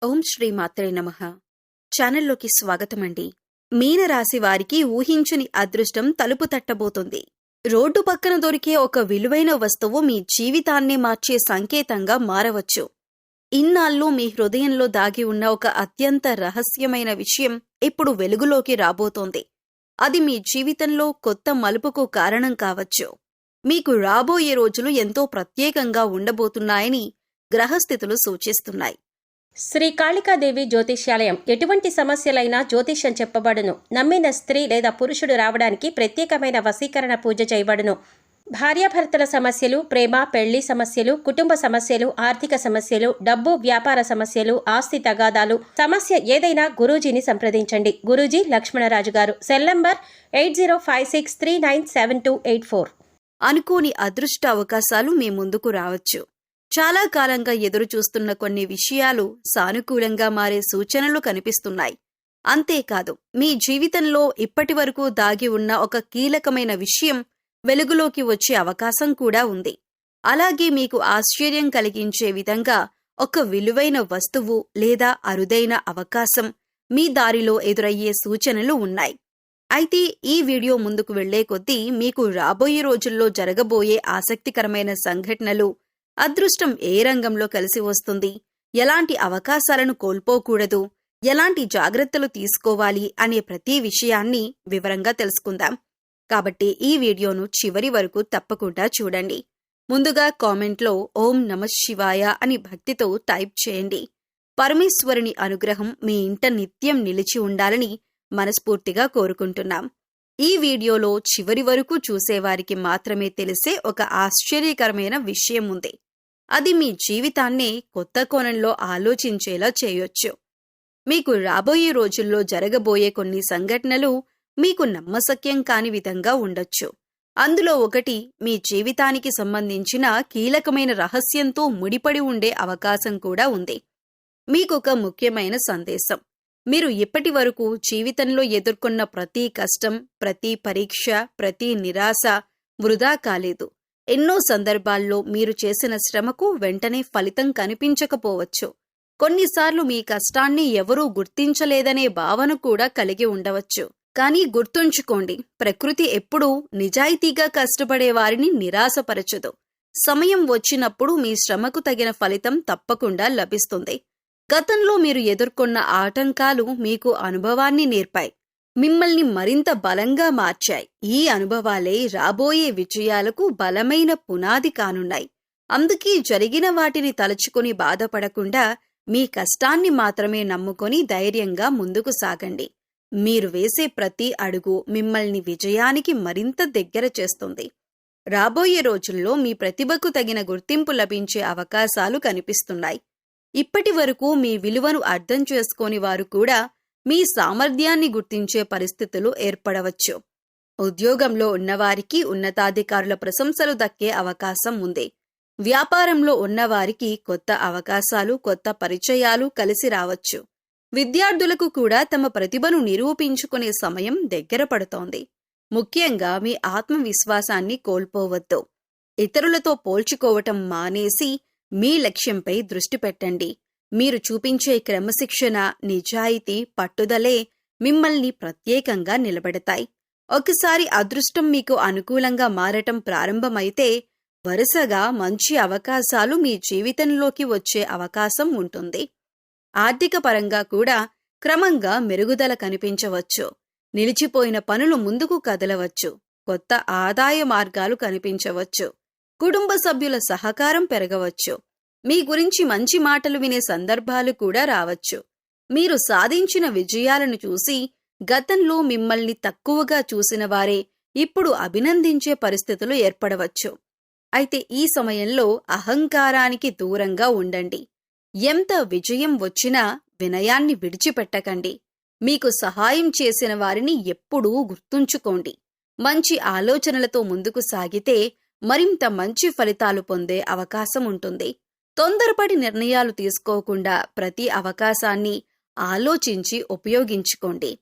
ఓం శ్రీ మాత్రే నమః. ఛానల్లోకి స్వాగతమండి. మీనరాశి వారికి ఊహించని అదృష్టం తలుపు తట్టబోతుంది. రోడ్డు పక్కన దొరికే ఒక విలువైన వస్తువు మీ జీవితాన్ని మార్చే సంకేతంగా మారవచ్చు. ఇన్నాళ్ళు మీ హృదయంలో దాగి ఉన్న ఒక అత్యంత రహస్యమైన విషయం ఇప్పుడు వెలుగులోకి రాబోతోంది. అది మీ జీవితంలో కొత్త మలుపుకు కారణం కావచ్చు. మీకు రాబోయే రోజులు ఎంతో ప్రత్యేకంగా ఉండబోతున్నాయని గ్రహస్థితులు సూచిస్తున్నాయి. శ్రీ కాళికాదేవి జ్యోతిష్యాలయం ఎటువంటి సమస్యలైనా జ్యోతిష్యం చెప్పబడును. నమ్మిన స్త్రీ లేదా పురుషుడు రావడానికి ప్రత్యేకమైన వశీకరణ పూజ చేయబడును. భార్యాభర్తల సమస్యలు, ప్రేమ పెళ్లి సమస్యలు, కుటుంబ సమస్యలు, ఆర్థిక సమస్యలు, డబ్బు వ్యాపార సమస్యలు, ఆస్తి తగాదాలు, సమస్య ఏదైనా గురూజీని సంప్రదించండి. గురూజీ లక్ష్మణరాజు గారు. Cell number 8056397284. అనుకోని అదృష్ట అవకాశాలు మీ ముందుకు రావచ్చు. చాలా కాలంగా ఎదురు చూస్తున్న కొన్ని విషయాలు సానుకూలంగా మారే సూచనలు కనిపిస్తున్నాయి. అంతేకాదు, మీ జీవితంలో ఇప్పటివరకు దాగి ఉన్న ఒక కీలకమైన విషయం వెలుగులోకి వచ్చే అవకాశం కూడా ఉంది. అలాగే మీకు ఆశ్చర్యం కలిగించే విధంగా ఒక విలువైన వస్తువు లేదా అరుదైన అవకాశం మీ దారిలో ఎదురయ్యే సూచనలు ఉన్నాయి. అయితే ఈ వీడియో ముందుకు వెళ్లే కొద్దీ మీకు రాబోయే రోజుల్లో జరగబోయే ఆసక్తికరమైన సంఘటనలు, అదృష్టం ఏ రంగంలో కలిసి వస్తుంది, ఎలాంటి అవకాశాలను కోల్పోకూడదు, ఎలాంటి జాగ్రత్తలు తీసుకోవాలి అనే ప్రతి విషయాన్ని వివరంగా తెలుసుకుందాం. కాబట్టి ఈ వీడియోను చివరి వరకు తప్పకుండా చూడండి. ముందుగా కామెంట్లో ఓం నమః శివాయ అని భక్తితో టైప్ చేయండి. పరమేశ్వరుని అనుగ్రహం మీ ఇంట నిత్యం నిలిచి ఉండాలని మనస్ఫూర్తిగా కోరుకుంటున్నాం. ఈ వీడియోలో చివరి వరకు చూసేవారికి మాత్రమే తెలిసే ఒక ఆశ్చర్యకరమైన విషయం ఉంది. అది మీ జీవితాన్నే కొత్త కోణంలో ఆలోచించేలా చేయొచ్చు. మీకు రాబోయే రోజుల్లో జరగబోయే కొన్ని సంఘటనలు మీకు నమ్మశక్యం కాని విధంగా ఉండొచ్చు. అందులో ఒకటి మీ జీవితానికి సంబంధించిన కీలకమైన రహస్యంతో ముడిపడి ఉండే అవకాశం కూడా ఉంది. మీకొక ముఖ్యమైన సందేశం. మీరు ఇప్పటి వరకు జీవితంలో ఎదుర్కొన్న ప్రతి కష్టం, ప్రతి పరీక్ష, ప్రతి నిరాశ వృధా కాలేదు. ఎన్నో సందర్భాల్లో మీరు చేసిన శ్రమకు వెంటనే ఫలితం కనిపించకపోవచ్చు. కొన్నిసార్లు మీ కష్టాన్ని ఎవరూ గుర్తించలేదనే భావన కూడా కలిగి ఉండవచ్చు. కానీ గుర్తుంచుకోండి, ప్రకృతి ఎప్పుడూ నిజాయితీగా కష్టపడే వారిని నిరాశపరచదు. సమయం వచ్చినప్పుడు మీ శ్రమకు తగిన ఫలితం తప్పకుండా లభిస్తుంది. గతంలో మీరు ఎదుర్కొన్న ఆటంకాలు మీకు అనుభవాన్ని నేర్పాయి, మిమ్మల్ని మరింత బలంగా మార్చాయి. ఈ అనుభవాలే రాబోయే విజయాలకు బలమైన పునాది కానున్నాయి. అందుకే జరిగిన వాటిని తలుచుకుని బాధపడకుండా మీ కష్టాన్ని మాత్రమే నమ్ముకొని ధైర్యంగా ముందుకు సాగండి. మీరు వేసే ప్రతి అడుగు మిమ్మల్ని విజయానికి మరింత దగ్గర చేస్తుంది. రాబోయే రోజుల్లో మీ ప్రతిభకు తగిన గుర్తింపు లభించే అవకాశాలు కనిపిస్తున్నాయి. ఇప్పటి వరకు మీ విలువను అర్థం చేసుకోని వారు కూడా మీ సామర్థ్యాన్ని గుర్తించే పరిస్థితులు ఏర్పడవచ్చు. ఉద్యోగంలో ఉన్నవారికి ఉన్నతాధికారుల ప్రశంసలు దక్కే అవకాశం ఉంది. వ్యాపారంలో ఉన్నవారికి కొత్త అవకాశాలు, కొత్త పరిచయాలు కలిసి రావచ్చు. విద్యార్థులకు కూడా తమ ప్రతిభను నిరూపించుకునే సమయం దగ్గర పడుతోంది. ముఖ్యంగా మీ ఆత్మవిశ్వాసాన్ని కోల్పోవద్దు. ఇతరులతో పోల్చుకోవటం మానేసి మీ లక్ష్యంపై దృష్టి పెట్టండి. మీరు చూపించే క్రమశిక్షణ, నిజాయితీ, పట్టుదలే మిమ్మల్ని ప్రత్యేకంగా నిలబెడతాయి. ఒకసారి అదృష్టం మీకు అనుకూలంగా మారటం ప్రారంభమైతే వరుసగా మంచి అవకాశాలు మీ జీవితంలోకి వచ్చే అవకాశం ఉంటుంది. ఆర్థిక పరంగా కూడా క్రమంగా మెరుగుదల కనిపించవచ్చు. నిలిచిపోయిన పనులు ముందుకు కదలవచ్చు. కొత్త ఆదాయ మార్గాలు కనిపించవచ్చు. కుటుంబ సభ్యుల సహకారం పెరగవచ్చు. మీ గురించి మంచి మాటలు వినే సందర్భాలు కూడా రావచ్చు. మీరు సాధించిన విజయాలను చూసి గతంలో మిమ్మల్ని తక్కువగా చూసిన వారే ఇప్పుడు అభినందించే పరిస్థితులు ఏర్పడవచ్చు. అయితే ఈ సమయంలో అహంకారానికి దూరంగా ఉండండి. ఎంత విజయం వచ్చినా వినయాన్ని విడిచిపెట్టకండి. మీకు సహాయం చేసిన వారిని ఎప్పుడూ గుర్తుంచుకోండి. మంచి ఆలోచనలతో ముందుకు సాగితే మరింత మంచి ఫలితాలు పొందే అవకాశం ఉంటుంది. తొందరపడి నిర్ణయాలు తీసుకోకుండా ప్రతి అవకాశాన్ని ఆలోచించి ఉపయోగించుకోండి.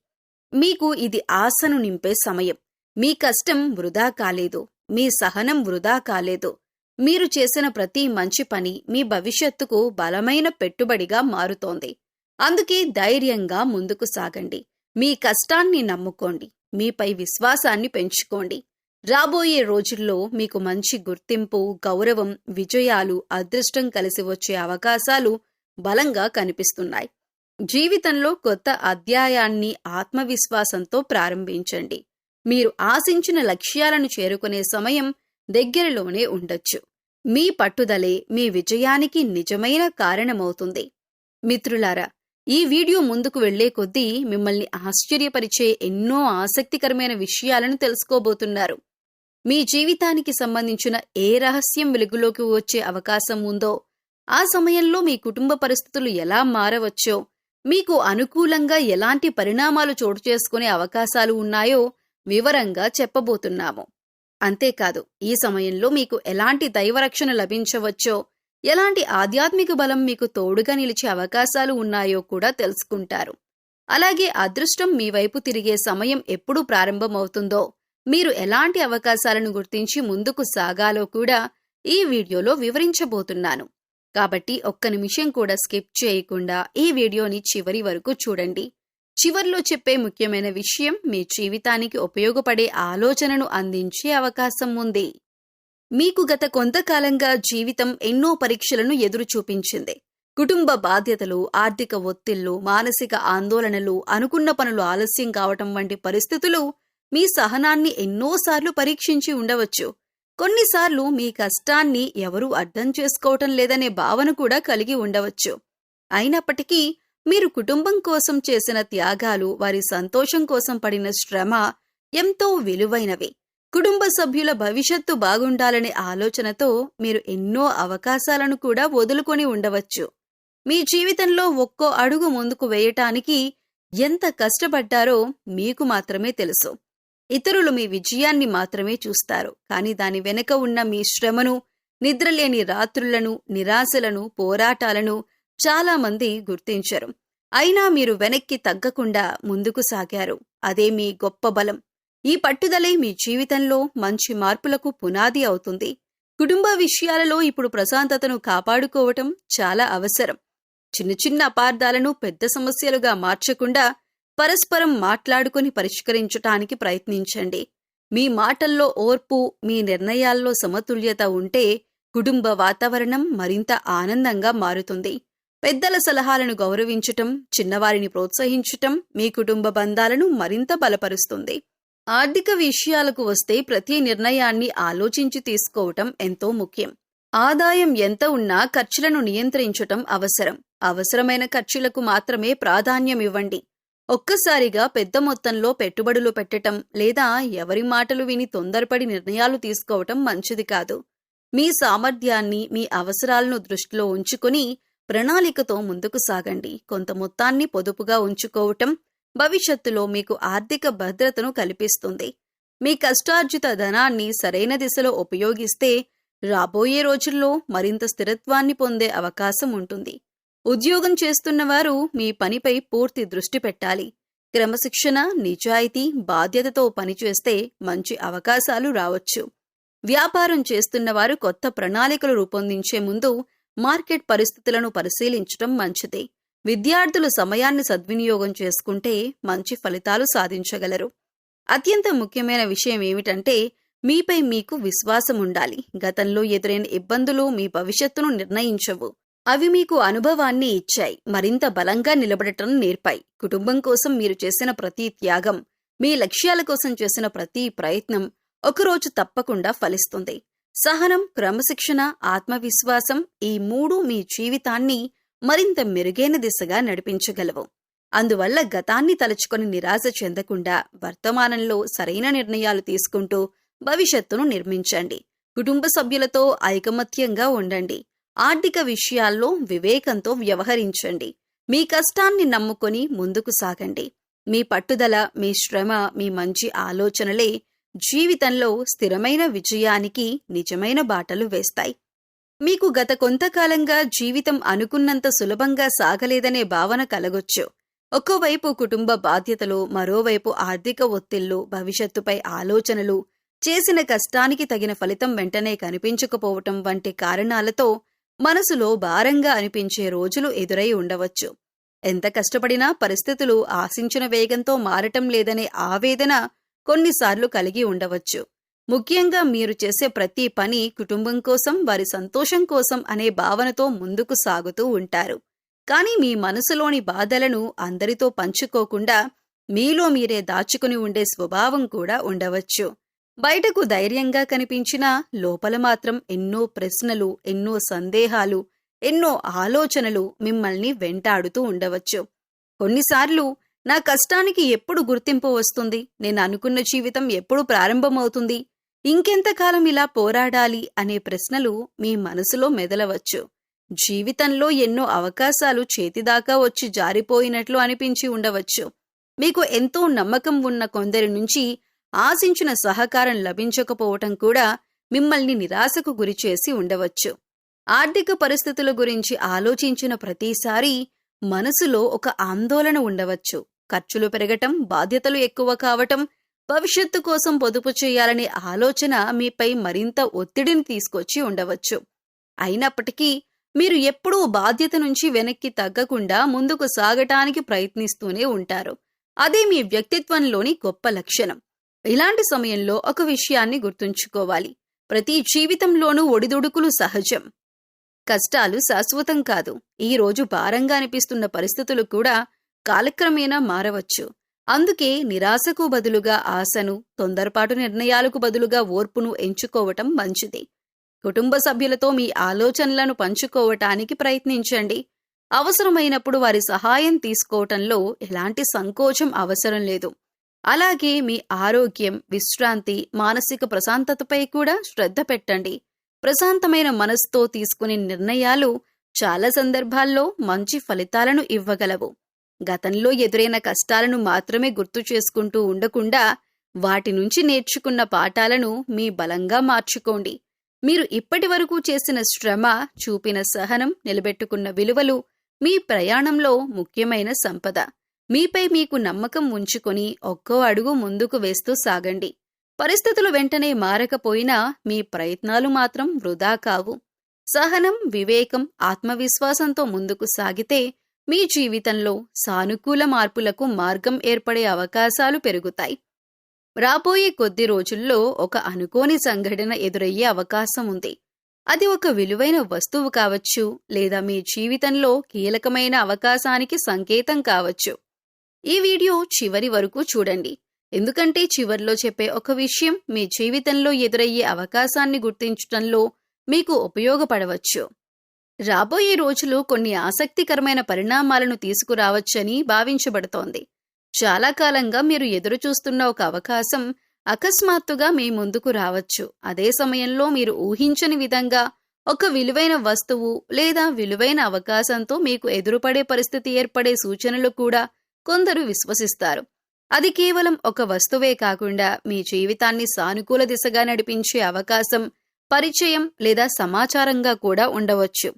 మీకు ఇది ఆశను నింపే సమయం. మీ కష్టం వృధా కాలేదు. మీ సహనం వృధా కాలేదు. మీరు చేసిన ప్రతి మంచి పని మీ భవిష్యత్తుకు బలమైన పెట్టుబడిగా మారుతోంది. అందుకే ధైర్యంగా ముందుకు సాగండి. మీ కష్టాన్ని నమ్ముకోండి. మీపై విశ్వాసాన్ని పెంచుకోండి. రాబోయే రోజుల్లో మీకు మంచి గుర్తింపు, గౌరవం, విజయాలు, అదృష్టం కలిసి వచ్చే అవకాశాలు బలంగా కనిపిస్తున్నాయి. జీవితంలో కొత్త అధ్యాయాన్ని ఆత్మవిశ్వాసంతో ప్రారంభించండి. మీరు ఆశించిన లక్ష్యాలను చేరుకునే సమయం దగ్గరలోనే ఉండొచ్చు. మీ పట్టుదలే మీ విజయానికి నిజమైన కారణమవుతుంది. మిత్రులారా, ఈ వీడియో ముందుకు వెళ్లే కొద్దీ మిమ్మల్ని ఆశ్చర్యపరిచే ఎన్నో ఆసక్తికరమైన విషయాలను తెలుసుకోబోతున్నారు. మీ జీవితానికి సంబంధించిన ఏ రహస్యం వెలుగులోకి వచ్చే అవకాశం ఉందో, ఆ సమయంలో మీ కుటుంబ పరిస్థితులు ఎలా మారవచ్చో, మీకు అనుకూలంగా ఎలాంటి పరిణామాలు చోటు చేసుకునే అవకాశాలు ఉన్నాయో వివరంగా చెప్పబోతున్నాము. అంతేకాదు, ఈ సమయంలో మీకు ఎలాంటి దైవరక్షణ లభించవచ్చో, ఎలాంటి ఆధ్యాత్మిక బలం మీకు తోడుగా నిలిచే అవకాశాలు ఉన్నాయో కూడా తెలుసుకుంటారు. అలాగే అదృష్టం మీ వైపు తిరిగే సమయం ఎప్పుడు ప్రారంభమవుతుందో, మీరు ఎలాంటి అవకాశాలను గుర్తించి ముందుకు సాగాలో కూడా ఈ వీడియోలో వివరించబోతున్నాను. కాబట్టి ఒక్క నిమిషం కూడా స్కిప్ చేయకుండా ఈ వీడియోని చివరి వరకు చూడండి. చివర్లో చెప్పే ముఖ్యమైన విషయం మీ జీవితానికి ఉపయోగపడే ఆలోచనను అందించే అవకాశం ఉంది. మీకు గత కొంతకాలంగా జీవితం ఎన్నో పరీక్షలను ఎదురు చూపించింది. కుటుంబ బాధ్యతలు, ఆర్థిక ఒత్తిళ్లు, మానసిక ఆందోళనలు, అనుకున్న పనులు ఆలస్యం కావటం వంటి పరిస్థితులు మీ సహనాన్ని ఎన్నోసార్లు పరీక్షించి ఉండవచ్చు. కొన్నిసార్లు మీ కష్టాన్ని ఎవరూ అర్థం చేసుకోవటం లేదనే భావన కూడా కలిగి ఉండవచ్చు. అయినప్పటికీ మీరు కుటుంబం కోసం చేసిన త్యాగాలు, వారి సంతోషం కోసం పడిన శ్రమ ఎంతో విలువైనవి. కుటుంబ సభ్యుల భవిష్యత్తు బాగుండాలనే ఆలోచనతో మీరు ఎన్నో అవకాశాలను కూడా వదులుకొని ఉండవచ్చు. మీ జీవితంలో ఒక్కో అడుగు ముందుకు వేయటానికి ఎంత కష్టపడ్డారో మీకు మాత్రమే తెలుసు. ఇతరులు మీ విజయాన్ని మాత్రమే చూస్తారు, కానీ దాని వెనుక ఉన్న మీ శ్రమను, నిద్రలేని రాత్రులను, నిరాశలను, పోరాటాలను చాలా మంది గుర్తించరు. అయినా మీరు వెనక్కి తగ్గకుండా ముందుకు సాగారు. అదే మీ గొప్ప బలం. ఈ పట్టుదలే మీ జీవితంలో మంచి మార్పులకు పునాది అవుతుంది. కుటుంబ విషయాలలో ఇప్పుడు ప్రశాంతతను కాపాడుకోవటం చాలా అవసరం. చిన్న చిన్న అపార్థాలను పెద్ద సమస్యలుగా మార్చకుండా పరస్పరం మాట్లాడుకుని పరిష్కరించటానికి ప్రయత్నించండి. మీ మాటల్లో ఓర్పు, మీ నిర్ణయాల్లో సమతుల్యత ఉంటే కుటుంబ వాతావరణం మరింత ఆనందంగా మారుతుంది. పెద్దల సలహాలను గౌరవించటం, చిన్నవారిని ప్రోత్సహించటం మీ కుటుంబ బంధాలను మరింత బలపరుస్తుంది. ఆర్థిక విషయాలకు వస్తే ప్రతి నిర్ణయాన్ని ఆలోచించి తీసుకోవటం ఎంతో ముఖ్యం. ఆదాయం ఎంత ఉన్నా ఖర్చులను నియంత్రించటం అవసరం. అవసరమైన ఖర్చులకు మాత్రమే ప్రాధాన్యం ఇవ్వండి. ఒక్కసారిగా పెద్ద మొత్తంలో పెట్టుబడులు పెట్టటం లేదా ఎవరి మాటలు విని తొందరపడి నిర్ణయాలు తీసుకోవటం మంచిది కాదు. మీ సామర్థ్యాన్ని, మీ అవసరాలను దృష్టిలో ఉంచుకుని ప్రణాళికతో ముందుకు సాగండి. కొంత మొత్తాన్ని పొదుపుగా ఉంచుకోవటం భవిష్యత్తులో మీకు ఆర్థిక భద్రతను కల్పిస్తుంది. మీ కష్టార్జిత ధనాన్ని సరైన దిశలో ఉపయోగిస్తే రాబోయే రోజుల్లో మరింత స్థిరత్వాన్ని పొందే అవకాశం ఉంటుంది. ఉద్యోగం చేస్తున్నవారు మీ పనిపై పూర్తి దృష్టి పెట్టాలి. క్రమశిక్షణ, నిజాయితీ, బాధ్యతతో పనిచేస్తే మంచి అవకాశాలు రావచ్చు. వ్యాపారం చేస్తున్నవారు కొత్త ప్రణాళికలు రూపొందించే ముందు మార్కెట్ పరిస్థితులను పరిశీలించడం మంచిది. విద్యార్థులు సమయాన్ని సద్వినియోగం చేసుకుంటే మంచి ఫలితాలు సాధించగలరు. అత్యంత ముఖ్యమైన విషయం ఏమిటంటే మీపై మీకు విశ్వాసం ఉండాలి. గతంలో ఎదురైన ఇబ్బందులు మీ భవిష్యత్తును నిర్ణయించవు. అవి మీకు అనుభవాన్ని ఇచ్చాయి, మరింత బలంగా నిలబడటం నేర్పాయి. కుటుంబం కోసం మీరు చేసిన ప్రతి త్యాగం, మీ లక్ష్యాల కోసం చేసిన ప్రతి ప్రయత్నం ఒకరోజు తప్పకుండా ఫలిస్తుంది. సహనం, క్రమశిక్షణ, ఆత్మవిశ్వాసం ఈ మూడు మీ జీవితాన్ని మరింత మెరుగైన దిశగా నడిపించగలవు. అందువల్ల గతాన్ని తలుచుకొని నిరాశ చెందకుండా వర్తమానంలో సరైన నిర్ణయాలు తీసుకుంటూ భవిష్యత్తును నిర్మించండి. కుటుంబ సభ్యులతో ఐకమత్యంగా ఉండండి. ఆర్థిక విషయాల్లో వివేకంతో వ్యవహరించండి. మీ కష్టాన్ని నమ్ముకొని ముందుకు సాగండి. మీ పట్టుదల, మీ శ్రమ, మీ మంచి ఆలోచనలే జీవితంలో స్థిరమైన విజయానికి నిజమైన బాటలు వేస్తాయి. మీకు గత కొంతకాలంగా జీవితం అనుకున్నంత సులభంగా సాగలేదనే భావన కలగొచ్చు. ఒక్కోవైపు కుటుంబ బాధ్యతలు, మరోవైపు ఆర్థిక ఒత్తిళ్లు, భవిష్యత్తుపై ఆలోచనలు, చేసిన కష్టానికి తగిన ఫలితం వెంటనే కనిపించకపోవటం వంటి కారణాలతో మనసులో భారంగా అనిపించే రోజులు ఎదురై ఉండవచ్చు. ఎంత కష్టపడినా పరిస్థితులు ఆశించిన వేగంతో మారటం లేదనే ఆవేదన కొన్నిసార్లు కలిగి ఉండవచ్చు. ముఖ్యంగా మీరు చేసే ప్రతి పని కుటుంబం కోసం, వారి సంతోషం కోసం అనే భావనతో ముందుకు సాగుతూ ఉంటారు. కానీ మీ మనసులోని బాధలను అందరితో పంచుకోకుండా మీలో మీరే దాచుకుని ఉండే స్వభావం కూడా ఉండవచ్చు. బయటకు ధైర్యంగా కనిపించినా లోపల మాత్రం ఎన్నో ప్రశ్నలు, ఎన్నో సందేహాలు, ఎన్నో ఆలోచనలు మిమ్మల్ని వెంటాడుతూ ఉండవచ్చు. కొన్నిసార్లు నా కష్టానికి ఎప్పుడు గుర్తింపు వస్తుంది, నేను అనుకున్న జీవితం ఎప్పుడు ప్రారంభమవుతుంది, ఇంకెంతకాలం ఇలా పోరాడాలి అనే ప్రశ్నలు మీ మనసులో మెదలవచ్చు. జీవితంలో ఎన్నో అవకాశాలు చేతిదాకా వచ్చి జారిపోయినట్లు అనిపించి ఉండవచ్చు. మీకు ఎంతో నమ్మకం ఉన్న కొందరి నుంచి ఆశించిన సహకారం లభించకపోవటం కూడా మిమ్మల్ని నిరాశకు గురిచేసి ఉండవచ్చు. ఆర్థిక పరిస్థితుల గురించి ఆలోచించిన ప్రతిసారి మనసులో ఒక ఆందోళన ఉండవచ్చు. ఖర్చులు పెరగటం, బాధ్యతలు ఎక్కువ కావటం, భవిష్యత్తు కోసం పొదుపు చేయాలనే ఆలోచన మీపై మరింత ఒత్తిడిని తీసుకొచ్చి ఉండవచ్చు. అయినప్పటికీ మీరు ఎప్పుడూ బాధ్యత నుంచి వెనక్కి తగ్గకుండా ముందుకు సాగటానికి ప్రయత్నిస్తూనే ఉంటారు. అదే మీ వ్యక్తిత్వంలోని గొప్ప లక్షణం. ఇలాంటి సమయంలో ఒక విషయాన్ని గుర్తుంచుకోవాలి. ప్రతి జీవితంలోనూ ఒడిదుడుకులు సహజం. కష్టాలు శాశ్వతం కాదు. ఈ రోజు భారంగా అనిపిస్తున్న పరిస్థితులు కూడా కాలక్రమేణా మారవచ్చు. అందుకే నిరాశకు బదులుగా ఆశను, తొందరపాటు నిర్ణయాలకు బదులుగా ఓర్పును ఎంచుకోవటం మంచిది. కుటుంబ సభ్యులతో మీ ఆలోచనలను పంచుకోవటానికి ప్రయత్నించండి. అవసరమైనప్పుడు వారి సహాయం తీసుకోవటంలో ఎలాంటి సంకోచం అవసరం లేదు. అలాగే మీ ఆరోగ్యం, విశ్రాంతి, మానసిక ప్రశాంతతపై కూడా శ్రద్ధ పెట్టండి. ప్రశాంతమైన మనసుతో తీసుకునే నిర్ణయాలు చాలా సందర్భాల్లో మంచి ఫలితాలను ఇవ్వగలవు. గతంలో ఎదురైన కష్టాలను మాత్రమే గుర్తు చేసుకుంటూ ఉండకుండా వాటి నుంచి నేర్చుకున్న పాఠాలను మీ బలంగా మార్చుకోండి. మీరు ఇప్పటి వరకు చేసిన శ్రమ, చూపిన సహనం, నిలబెట్టుకున్న విలువలు మీ ప్రయాణంలో ముఖ్యమైన సంపద. మీపై మీకు నమ్మకం ఉంచుకొని ఒక్కో అడుగు ముందుకు వేస్తూ సాగండి. పరిస్థితులు వెంటనే మారకపోయినా మీ ప్రయత్నాలు మాత్రం వృధా కావు. సహనం, వివేకం, ఆత్మవిశ్వాసంతో ముందుకు సాగితే మీ జీవితంలో సానుకూల మార్పులకు మార్గం ఏర్పడే అవకాశాలు పెరుగుతాయి. రాబోయే కొద్ది రోజుల్లో ఒక అనుకోని సంఘటన ఎదురయ్యే అవకాశం ఉంది. అది ఒక విలువైన వస్తువు కావచ్చు, లేదా మీ జీవితంలో కీలకమైన అవకాశానికి సంకేతం కావచ్చు. ఈ వీడియో చివరి వరకు చూడండి. ఎందుకంటే చివర్లో చెప్పే ఒక విషయం మీ జీవితంలో ఎదురయ్యే అవకాశాన్ని గుర్తించడంలో మీకు ఉపయోగపడవచ్చు. రాబోయే రోజులు కొన్ని ఆసక్తికరమైన పరిణామాలను తీసుకురావచ్చని భావించబడుతోంది. చాలా కాలంగా మీరు ఎదురుచూస్తున్న ఒక అవకాశం అకస్మాత్తుగా మీ ముందుకు రావచ్చు. అదే సమయంలో మీరు ఊహించని విధంగా ఒక విలువైన వస్తువు లేదా విలువైన అవకాశంతో మీకు ఎదురుపడే పరిస్థితి ఏర్పడే సూచనలు కూడా కొందరు విశ్వసిస్తారు. అది కేవలం ఒక వస్తువే కాకుండా మీ జీవితాన్ని సానుకూల దిశగా నడిపించే అవకాశం, పరిచయం లేదా సమాచారంగా కూడా ఉండవచ్చు.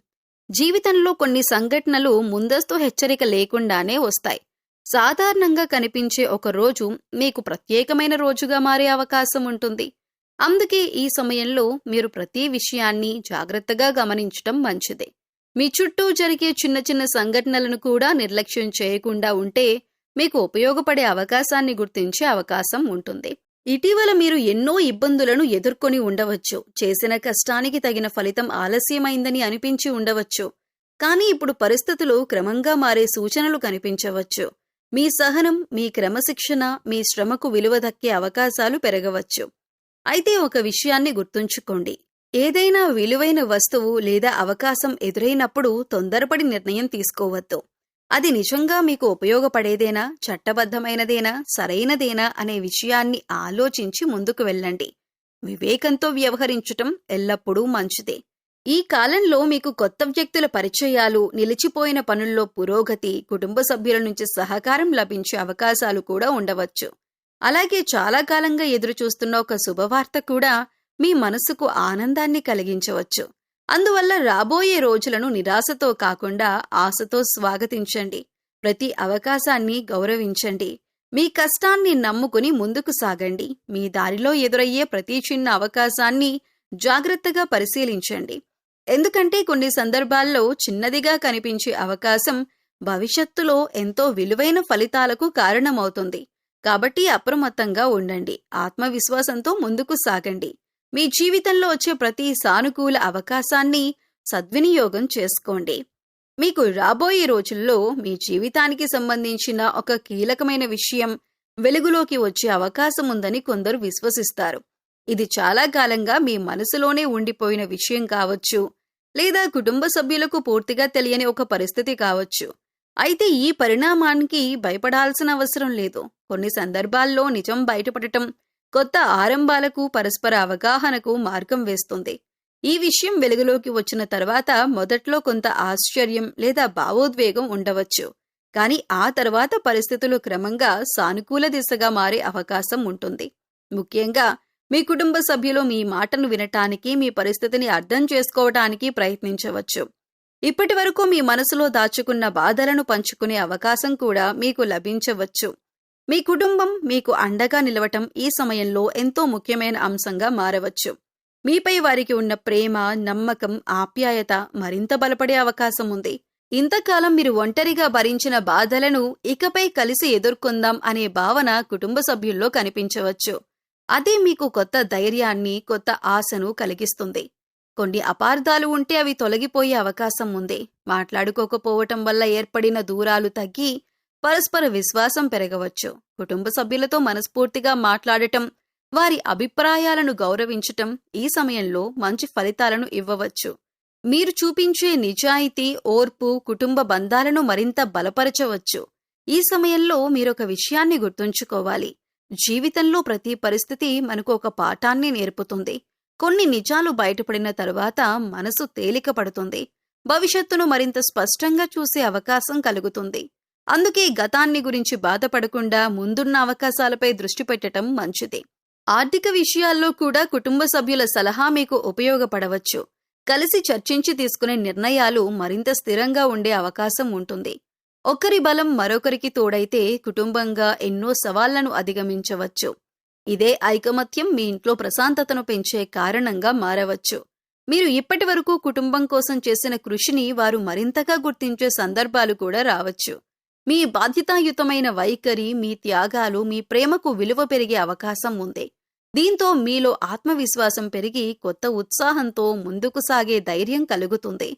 జీవితంలో కొన్ని సంఘటనలు ముందస్తు హెచ్చరిక లేకుండానే వస్తాయి. సాధారణంగా కనిపించే ఒక రోజు మీకు ప్రత్యేకమైన రోజుగా మారే అవకాశం ఉంటుంది. అందుకే ఈ సమయంలో మీరు ప్రతి విషయాన్ని జాగ్రత్తగా గమనించటం మంచిది. మీ చుట్టూ జరిగే చిన్న చిన్న సంఘటనలను కూడా నిర్లక్ష్యం చేయకుండా ఉంటే మీకు ఉపయోగపడే అవకాశాన్ని గుర్తించే అవకాశం ఉంటుంది. ఇటీవల మీరు ఎన్నో ఇబ్బందులను ఎదుర్కొని ఉండవచ్చు. చేసిన కష్టానికి తగిన ఫలితం ఆలస్యమైందని అనిపించి ఉండవచ్చు. కానీ ఇప్పుడు పరిస్థితులు క్రమంగా మారే సూచనలు కనిపించవచ్చు. మీ సహనం, మీ క్రమశిక్షణ, మీ శ్రమకు విలువ దక్కే అవకాశాలు పెరగవచ్చు. అయితే ఒక విషయాన్ని గుర్తుంచుకోండి. ఏదైనా విలువైన వస్తువు లేదా అవకాశం ఎదురైనప్పుడు తొందరపడి నిర్ణయం తీసుకోవద్దు. అది నిజంగా మీకు ఉపయోగపడేదేనా, చట్టబద్ధమైనదేనా, సరైనదేనా అనే విషయాన్ని ఆలోచించి ముందుకు వెళ్ళండి. వివేకంతో వ్యవహరించటం ఎల్లప్పుడూ మంచిదే. ఈ కాలంలో మీకు కొత్త వ్యక్తుల పరిచయాలు, నిలిచిపోయిన పనుల్లో పురోగతి, కుటుంబ సభ్యుల నుంచి సహకారం లభించే అవకాశాలు కూడా ఉండవచ్చు. అలాగే చాలా కాలంగా ఎదురుచూస్తున్న ఒక శుభవార్త కూడా మీ మనసుకు ఆనందాన్ని కలిగించవచ్చు. అందువల్ల రాబోయే రోజులను నిరాశతో కాకుండా ఆశతో స్వాగతించండి. ప్రతి అవకాశాన్ని గౌరవించండి. మీ కష్టాన్ని నమ్ముకుని ముందుకు సాగండి. మీ దారిలో ఎదురయ్యే ప్రతి చిన్న అవకాశాన్ని జాగ్రత్తగా పరిశీలించండి. ఎందుకంటే కొన్ని సందర్భాల్లో చిన్నదిగా కనిపించే అవకాశం భవిష్యత్తులో ఎంతో విలువైన ఫలితాలకు కారణమవుతుంది. కాబట్టి అప్రమత్తంగా ఉండండి. ఆత్మవిశ్వాసంతో ముందుకు సాగండి. మీ జీవితంలో వచ్చే ప్రతి సానుకూల అవకాశాన్ని సద్వినియోగం చేసుకోండి. మీకు రాబోయే రోజుల్లో మీ జీవితానికి సంబంధించిన ఒక కీలకమైన విషయం వెలుగులోకి వచ్చే అవకాశం ఉందని కొందరు విశ్వసిస్తారు. ఇది చాలా కాలంగా మీ మనసులోనే ఉండిపోయిన విషయం కావచ్చు, లేదా కుటుంబ సభ్యులకు పూర్తిగా తెలియని ఒక పరిస్థితి కావచ్చు. అయితే ఈ పరిణామానికి భయపడాల్సిన అవసరం లేదు. కొన్ని సందర్భాల్లో నిజం బయటపడటం కొత్త ఆరంభాలకు, పరస్పర అవగాహనకు మార్గం వేస్తుంది. ఈ విషయం వెలుగులోకి వచ్చిన తర్వాత మొదట్లో కొంత ఆశ్చర్యం లేదా భావోద్వేగం ఉండవచ్చు. కానీ ఆ తర్వాత పరిస్థితులు క్రమంగా సానుకూల దిశగా మారే అవకాశం ఉంటుంది. ముఖ్యంగా మీ కుటుంబ సభ్యులు మీ మాటను వినటానికి, మీ పరిస్థితిని అర్థం చేసుకోవటానికి ప్రయత్నించవచ్చు. ఇప్పటి వరకు మీ మనసులో దాచుకున్న బాధలను పంచుకునే అవకాశం కూడా మీకు లభించవచ్చు. మీ కుటుంబం మీకు అండగా నిలవటం ఈ సమయంలో ఎంతో ముఖ్యమైన అంశంగా మారవచ్చు. మీపై వారికి ఉన్న ప్రేమ, నమ్మకం, ఆప్యాయత మరింత బలపడే అవకాశం ఉంది. ఇంతకాలం మీరు ఒంటరిగా భరించిన బాధలను ఇకపై కలిసి ఎదుర్కొందాం అనే భావన కుటుంబ సభ్యుల్లో కనిపించవచ్చు. అదే మీకు కొత్త ధైర్యాన్ని, కొత్త ఆశను కలిగిస్తుంది. కొన్ని అపార్థాలు ఉంటే అవి తొలగిపోయే అవకాశం ఉంది. మాట్లాడుకోకపోవటం వల్ల ఏర్పడిన దూరాలు తగ్గి పరస్పర విశ్వాసం పెరగవచ్చు. కుటుంబ సభ్యులతో మనస్ఫూర్తిగా మాట్లాడటం, వారి అభిప్రాయాలను గౌరవించటం ఈ సమయంలో మంచి ఫలితాలను ఇవ్వవచ్చు. మీరు చూపించే నిజాయితీ, ఓర్పు కుటుంబ బంధాలను మరింత బలపరచవచ్చు. ఈ సమయంలో మీరొక విషయాన్ని గుర్తుంచుకోవాలి. జీవితంలో ప్రతి పరిస్థితి మనకు ఒక పాఠాన్ని నేర్పుతుంది. కొన్ని నిజాలు బయటపడిన తరువాత మనసు తేలిక పడుతుంది. భవిష్యత్తును మరింత స్పష్టంగా చూసే అవకాశం కలుగుతుంది. అందుకే గతాన్ని గురించి బాధపడకుండా ముందున్న అవకాశాలపై దృష్టి పెట్టడం మంచిది. ఆర్థిక విషయాల్లో కూడా కుటుంబ సభ్యుల సలహా మీకు ఉపయోగపడవచ్చు. కలిసి చర్చించి తీసుకునే నిర్ణయాలు మరింత స్థిరంగా ఉండే అవకాశం ఉంటుంది. ఒకరి బలం మరొకరికి తోడైతే కుటుంబంగా ఎన్నో సవాళ్లను అధిగమించవచ్చు. ఇదే ఐకమత్యం మీ ఇంట్లో ప్రశాంతతను పెంచే కారణంగా మారవచ్చు. మీరు ఇప్పటి వరకు కుటుంబం కోసం చేసిన కృషిని వారు మరింతగా గుర్తించే సందర్భాలు కూడా రావచ్చు. మీ బాధ్యతాయుతమైన వైఖరి, మీ త్యాగాలు, మీ ప్రేమకు విలువ పెరిగే అవకాశం ఉంది. దీంతో మీలో ఆత్మవిశ్వాసం పెరిగి కొత్త ఉత్సాహంతో ముందుకు సాగే ధైర్యం కలుగుతుంది.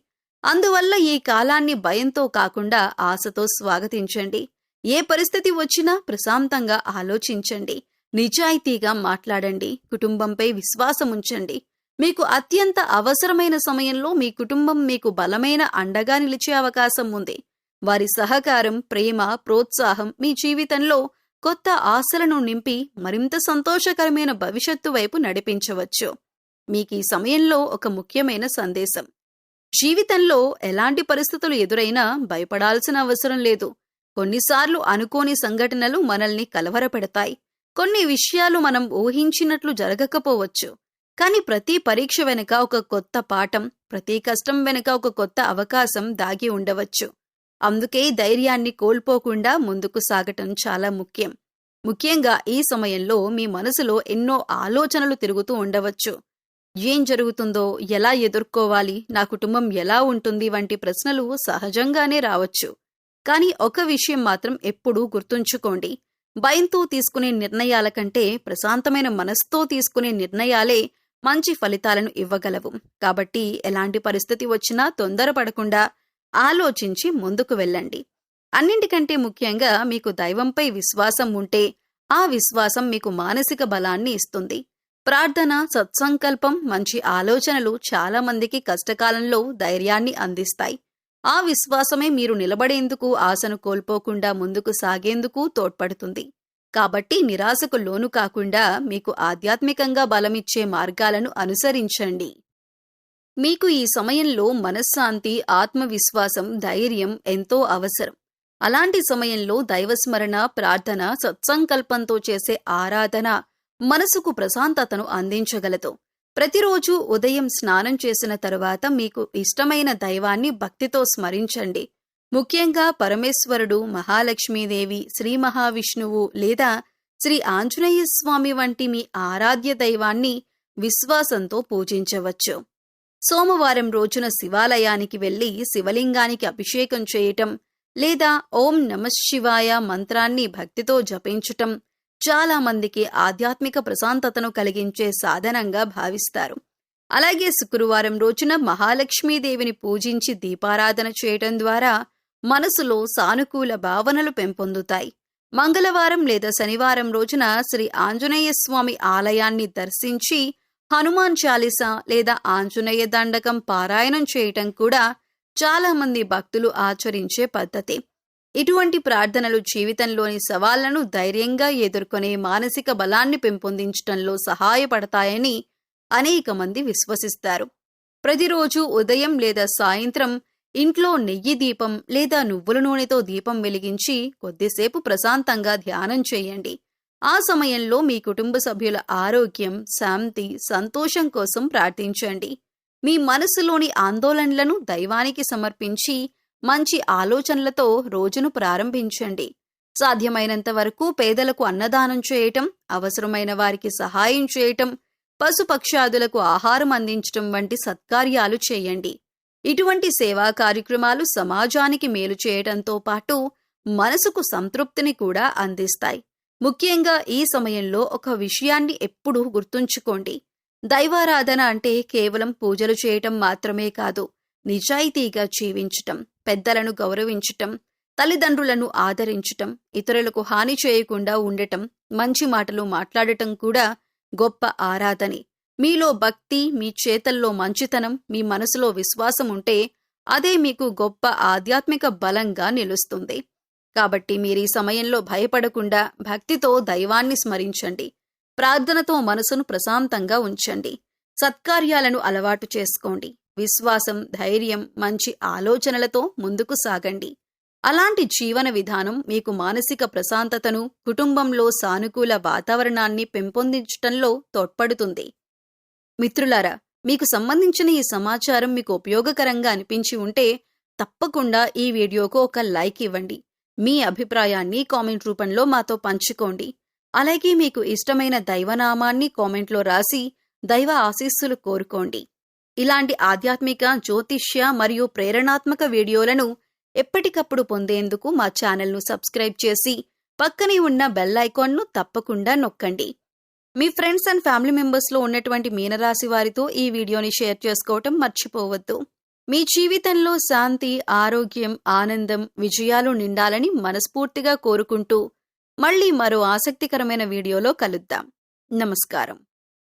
అందువల్ల ఈ కాలాన్ని భయంతో కాకుండా ఆశతో స్వాగతించండి. ఏ పరిస్థితి వచ్చినా ప్రశాంతంగా ఆలోచించండి. నిజాయితీగా మాట్లాడండి. కుటుంబంపై విశ్వాసముంచండి. మీకు అత్యంత అవసరమైన సమయంలో మీ కుటుంబం మీకు బలమైన అండగా నిలిచే అవకాశం ఉంది. వారి సహకారం, ప్రేమ, ప్రోత్సాహం మీ జీవితంలో కొత్త ఆశలను నింపి మరింత సంతోషకరమైన భవిష్యత్తు వైపు నడిపించవచ్చు. మీకీ సమయంలో ఒక ముఖ్యమైన సందేశం. జీవితంలో ఎలాంటి పరిస్థితులు ఎదురైనా భయపడాల్సిన అవసరం లేదు. కొన్నిసార్లు అనుకోని సంఘటనలు మనల్ని కలవరపెడతాయి. కొన్ని విషయాలు మనం ఊహించినట్లు జరగకపోవచ్చు. కానీ ప్రతి పరీక్ష వెనుక ఒక కొత్త పాఠం, ప్రతి కష్టం వెనుక ఒక కొత్త అవకాశం దాగి ఉండవచ్చు. అందుకే ధైర్యాన్ని కోల్పోకుండా ముందుకు సాగటం చాలా ముఖ్యం. ముఖ్యంగా ఈ సమయంలో మీ మనసులో ఎన్నో ఆలోచనలు తిరుగుతూ ఉండవచ్చు. ఏం జరుగుతుందో, ఎలా ఎదుర్కోవాలి, నా కుటుంబం ఎలా ఉంటుంది వంటి ప్రశ్నలు సహజంగానే రావచ్చు. కానీ ఒక విషయం మాత్రం ఎప్పుడూ గుర్తుంచుకోండి. భయంతో తీసుకునే నిర్ణయాల కంటే ప్రశాంతమైన మనసుతో తీసుకునే నిర్ణయాలే మంచి ఫలితాలను ఇవ్వగలవు. కాబట్టి ఎలాంటి పరిస్థితి వచ్చినా తొందరపడకుండా ఆలోచించి ముందుకు వెళ్ళండి. అన్నింటికంటే ముఖ్యంగా మీకు దైవంపై విశ్వాసం ఉంటే ఆ విశ్వాసం మీకు మానసిక బలాన్ని ఇస్తుంది. ప్రార్థన, సత్సంకల్పం, మంచి ఆలోచనలు చాలా మందికి కష్టకాలంలో ధైర్యాన్ని అందిస్తాయి. ఆ విశ్వాసమే మీరు నిలబడేందుకు, ఆశను కోల్పోకుండా ముందుకు సాగేందుకు తోడ్పడుతుంది. కాబట్టి నిరాశకు లోను కాకుండా మీకు ఆధ్యాత్మికంగా బలమిచ్చే మార్గాలను అనుసరించండి. మీకు ఈ సమయంలో మనశ్శాంతి, ఆత్మవిశ్వాసం, ధైర్యం ఎంతో అవసరం. అలాంటి సమయంలో దైవస్మరణ, ప్రార్థన, సత్సంకల్పంతో చేసే ఆరాధన మనసుకు ప్రశాంతతను అందించగలదు. ప్రతిరోజు ఉదయం స్నానం చేసిన తరువాత మీకు ఇష్టమైన దైవాన్ని భక్తితో స్మరించండి. ముఖ్యంగా పరమేశ్వరుడు, మహాలక్ష్మీదేవి, శ్రీ మహావిష్ణువు లేదా శ్రీ ఆంజనేయ స్వామి వంటి మీ ఆరాధ్య దైవాన్ని విశ్వాసంతో పూజించవచ్చు. సోమవారం రోజున శివాలయానికి వెళ్లి శివలింగానికి అభిషేకం చేయటం, లేదా ఓం నమఃశివాయ మంత్రాన్ని భక్తితో జపించటం చాలా మందికి ఆధ్యాత్మిక ప్రశాంతతను కలిగించే సాధనంగా భావిస్తారు. అలాగే శుక్రవారం రోజున మహాలక్ష్మీదేవిని పూజించి దీపారాధన చేయటం ద్వారా మనసులో సానుకూల భావనలు పెంపొందుతాయి. మంగళవారం లేదా శనివారం రోజున శ్రీ ఆంజనేయ స్వామి ఆలయాన్ని దర్శించి హనుమాన్ చాలీసా లేదా ఆంజనేయ దండకం పారాయణం చేయటం కూడా చాలా మంది భక్తులు ఆచరించే పద్ధతి. ఇటువంటి ప్రార్థనలు జీవితంలోని సవాళ్లను ధైర్యంగా ఎదుర్కొనే మానసిక బలాన్ని పెంపొందించటంలో సహాయపడతాయని అనేక మంది విశ్వసిస్తారు. ప్రతిరోజు ఉదయం లేదా సాయంత్రం ఇంట్లో నెయ్యి దీపం లేదా నువ్వుల నూనెతో దీపం వెలిగించి కొద్దిసేపు ప్రశాంతంగా ధ్యానం చేయండి. ఆ సమయంలో మీ కుటుంబ సభ్యుల ఆరోగ్యం, శాంతి, సంతోషం కోసం ప్రార్థించండి. మీ మనసులోని ఆందోళనలను దైవానికి సమర్పించి మంచి ఆలోచనలతో రోజును ప్రారంభించండి. సాధ్యమైనంత వరకు పేదలకు అన్నదానం చేయటం, అవసరమైన వారికి సహాయం చేయటం, పశుపక్షాదులకు ఆహారం అందించటం వంటి సత్కార్యాలు చేయండి. ఇటువంటి సేవా కార్యక్రమాలు సమాజానికి మేలు చేయడంతో పాటు మనసుకు సంతృప్తిని కూడా అందిస్తాయి. ముఖ్యంగా ఈ సమయంలో ఒక విషయాన్ని ఎప్పుడూ గుర్తుంచుకోండి. దైవారాధన అంటే కేవలం పూజలు చేయటం మాత్రమే కాదు, నిజాయితీగా జీవించటం, పెద్దలను గౌరవించటం, తల్లిదండ్రులను ఆదరించటం, ఇతరులకు హాని చేయకుండా ఉండటం, మంచి మాటలు మాట్లాడటం కూడా గొప్ప ఆరాధనే. మీలో భక్తి, మీ చేతల్లో మంచితనం, మీ మనసులో విశ్వాసం ఉంటే అదే మీకు గొప్ప ఆధ్యాత్మిక బలంగా నిలుస్తుంది. కాబట్టి మీరీ సమయంలో భయపడకుండా భక్తితో దైవాన్ని స్మరించండి. ప్రార్థనతో మనసును ప్రశాంతంగా ఉంచండి. సత్కార్యాలను అలవాటు చేసుకోండి. విశ్వాసం, ధైర్యం, మంచి ఆలోచనలతో ముందుకు సాగండి. అలాంటి జీవన విధానం మీకు మానసిక ప్రశాంతతను, కుటుంబంలో సానుకూల వాతావరణాన్ని పెంపొందించటంలో తోడ్పడుతుంది. మిత్రులారా, మీకు సంబంధించిన ఈ సమాచారం మీకు ఉపయోగకరంగా అనిపించి ఉంటే తప్పకుండా ఈ వీడియోకు ఒక లైక్ ఇవ్వండి. మీ అభిప్రాయాన్ని కామెంట్ రూపంలో మాతో పంచుకోండి. అలాగే మీకు ఇష్టమైన దైవనామాన్ని కామెంట్లో రాసి దైవ ఆశీస్సులు కోరుకోండి. ఇలాంటి ఆధ్యాత్మిక, జ్యోతిష్య మరియు ప్రేరణాత్మక వీడియోలను ఎప్పటికప్పుడు పొందేందుకు మా ఛానల్ను సబ్స్క్రైబ్ చేసి పక్కనే ఉన్న బెల్ ఐకాన్ను తప్పకుండా నొక్కండి. మీ ఫ్రెండ్స్ అండ్ ఫ్యామిలీ మెంబర్స్లో ఉన్నటువంటి మీనరాశి వారితో ఈ వీడియోని షేర్ చేసుకోవటం మర్చిపోవద్దు. మీ జీవితంలో శాంతి, ఆరోగ్యం, ఆనందం, విజయాలు నిండాలని మనస్ఫూర్తిగా కోరుకుంటూ మళ్ళీ మరో ఆసక్తికరమైన వీడియోలో కలుద్దాం. నమస్కారం.